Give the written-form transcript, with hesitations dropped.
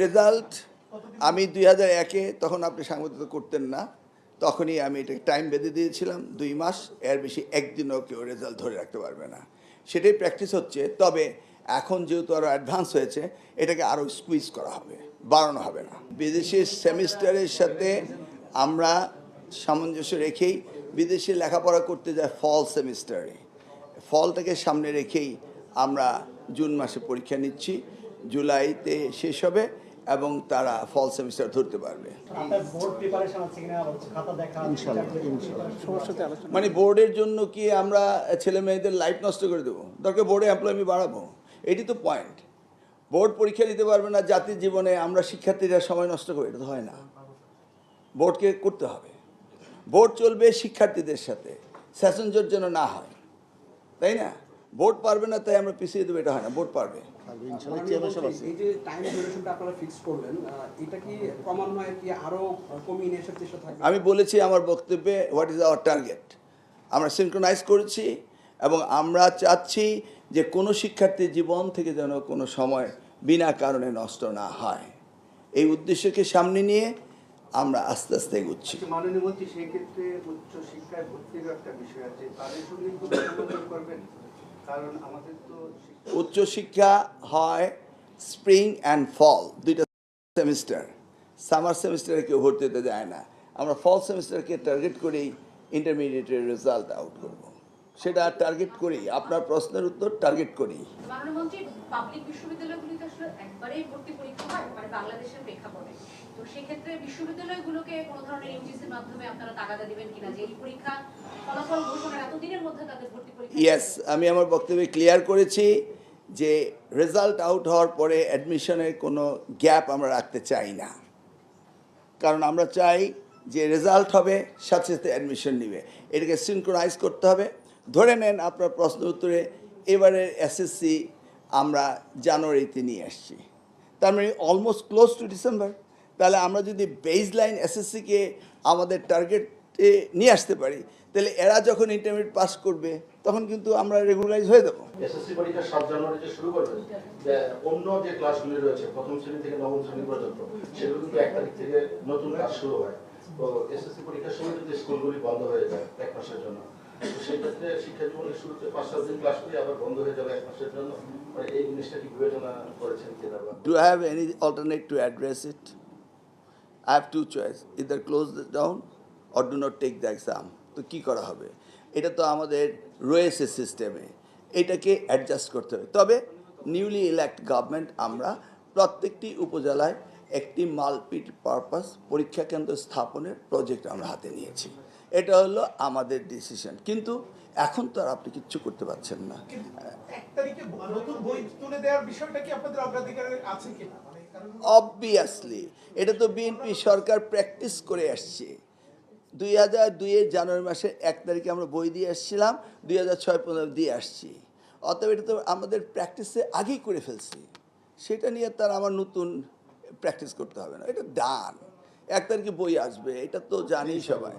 Result আমি 2001-এ তখন আপনি সাংবাদিকতা করতেন না, তখনই আমি এটাকে টাইম বেঁধে দিয়েছিলাম 2 মাস, এর বেশি একদিনও কেউ রেজাল্ট ধরে রাখতে পারবে না। সেটাই প্র্যাকটিস হচ্ছে। তবে এখন যেহেতু আরও অ্যাডভান্স হয়েছে, এটাকে আরও স্কুইজ করা হবে, বাড়ানো হবে না। বিদেশের সেমিস্টারের সাথে আমরা সামঞ্জস্য রেখেই বিদেশে লেখাপড়া করতে যায় ফল সেমিস্টারে। ফলটাকে সামনে রেখেই আমরা জুন মাসে পরীক্ষা নিচ্ছি, জুলাইতে শেষ হবে এবং তারা ফল সেমিস্টার ধরতে পারবে। মানে বোর্ডের জন্য কি আমরা ছেলে মেয়েদের লাইফ নষ্ট করে দেবো? দরকার বোর্ডে এমপ্লয়ি বাড়াবো, এটি তো পয়েন্ট। বোর্ড পরীক্ষা দিতে পারবে না জাতির জীবনে, আমরা শিক্ষার্থীরা সময় নষ্ট করি, এটা তো হয় না। বোর্ডকে করতে হবে, বোর্ড চলবে শিক্ষার্থীদের সাথে, সেশনজট যেন না হয়, তাই না? বোর্ড পারবে না তাই আমরা পিছিয়ে দেবো, এটা হয় না। বোর্ড পারবে। এই যে টাইম ডিউরেশনটা আপনারা ফিক্স করলেন, এটা কি ক্রমান্বয়ে কি আরো কমিয়ে নিয়ে আসার চেষ্টা থাকবে? আমি বলেছি আমার বক্তব্যে হোয়াট ইজ আওয়ার টার্গেট। আমরা সিনক্রোনাইজ করেছি এবং আমরা চাচ্ছি যে কোনো শিক্ষার্থীর জীবন থেকে যেন কোনো সময় বিনা কারণে নষ্ট না হয়। এই উদ্দেশ্যকে সামনে নিয়ে আমরা আস্তে আস্তে এগোচ্ছি। মাননীয় মন্ত্রী, সেই ক্ষেত্রে উচ্চ শিক্ষায় ভর্তির একটা বিষয় আছে, তাদের সঙ্গে করবেন? কারণ আমাদের তো উচ্চশিক্ষা হয় স্প্রিং অ্যান্ড ফল, দুইটা সেমিস্টার। সামার সেমিস্টারে কেউ ভর্তি হতে যায় না। আমরা ফল সেমিস্টারকে টার্গেট করেই ইন্টারমিডিয়েটের রেজাল্ট আউট করব, সেটা টার্গেট করি। আপনার প্রশ্নের উত্তর টার্গেট করি। মাননীয় পাবলিক বিশ্ববিদ্যালয়গুলিতে আসলে একবারেই ভর্তি পরীক্ষা হয়, মানে বাংলাদেশের প্রেক্ষাপটে। তো সেক্ষেত্রে বিশ্ববিদ্যালয়গুলোকে কোনো ধরনের ইউজিসির মাধ্যমে আপনারা তাগাদা দিবেন কিনা যে এই পরীক্ষা ফলাফল ঘোষণার এতদিনের মধ্যে তাদের ভর্তি পরীক্ষা? ইয়েস, আমি আমার বক্তব্যে ক্লিয়ার করেছি যে রেজাল্ট আউট হওয়ার পরে অ্যাডমিশনের কোনো গ্যাপ আমরা রাখতে চাই না। কারণ আমরা চাই যে রেজাল্ট হবে, সাথে সাথে অ্যাডমিশন নেবে, এটাকে সিনক্রোনাইজ করতে হবে। ধরে নেন আপনার প্রশ্ন উত্তরে এবারের এসএসসি আমরা জানুয়ারিতে নিয়ে আসছি, তার মানে অলমোস্ট ক্লোজ টু ডিসেম্বর। তাহলে আমরা যদি বেস লাইন এসএসসিকে আমাদের টার্গেটে নিয়ে আসতে পারি, তাহলে এরা যখন ইন্টারমিডিয়েট পাস করবে তখন কিন্তু আমরা রেগুলারাইজ হয়ে যাবো। এসএসসি পরীক্ষা 7 জানুয়ারিতে শুরু করবে, যে অন্য যে ক্লাসগুলি রয়েছে প্রথম শ্রেণী থেকে নবম শ্রেণী পর্যন্ত, সেগুলো কিন্তু 1 তারিখ থেকে নতুন ক্লাস শুরু হয়। তো এসএসসি পরীক্ষার সময় যদি স্কুলগুলি বন্ধ হয়ে যায় 1 মাসের জন্য, তো সেই ক্ষেত্রে শিক্ষা জীবনের শুরুতে 5-7 দিন ক্লাস করে আবার বন্ধ হয়ে যাবে 1 মাসের জন্য। মানে এই জিনিসটা কি বিবেচনা করেছেন কিনা? Do I have any alternate to address it? I have two choice, either close it down or do not take the exam. তো কী করা হবে? এটা তো আমাদের রয়েছে সিস্টেমে, এটাকে অ্যাডজাস্ট করতে হবে। তবে নিউলি ইলেক্ট গভর্নমেন্ট আমরা প্রত্যেকটি উপজেলায় একটি মাল্টি পারপাস পরীক্ষা কেন্দ্র স্থাপনের প্রজেক্ট আমরা হাতে নিয়েছি। এটা হলো আমাদের ডিসিশন, কিন্তু এখন তো আর আপনি কিচ্ছু করতে পারছেন না। 1 তারিখে নতুন বই তুলে দেওয়ার বিষয়টা কি আপনাদের অগ্রাধিকারে আছে কিনা? অবভিয়াসলি এটা তো বিএনপি সরকার প্র্যাকটিস করে আসছে। 2002-এর জানুয়ারি মাসের 1 তারিখে আমরা বই দিয়ে আসছিলাম, 2006 পর্যন্ত দিয়ে আসছি। অতএব এটা তো আমাদের প্র্যাকটিসে আগেই করে ফেলছি, সেটা নিয়ে তার আমার নতুন প্র্যাকটিস করতে হবে না। এটা ডান, 1 তারিখে বই আসবে, এটা তো জানি সবাই।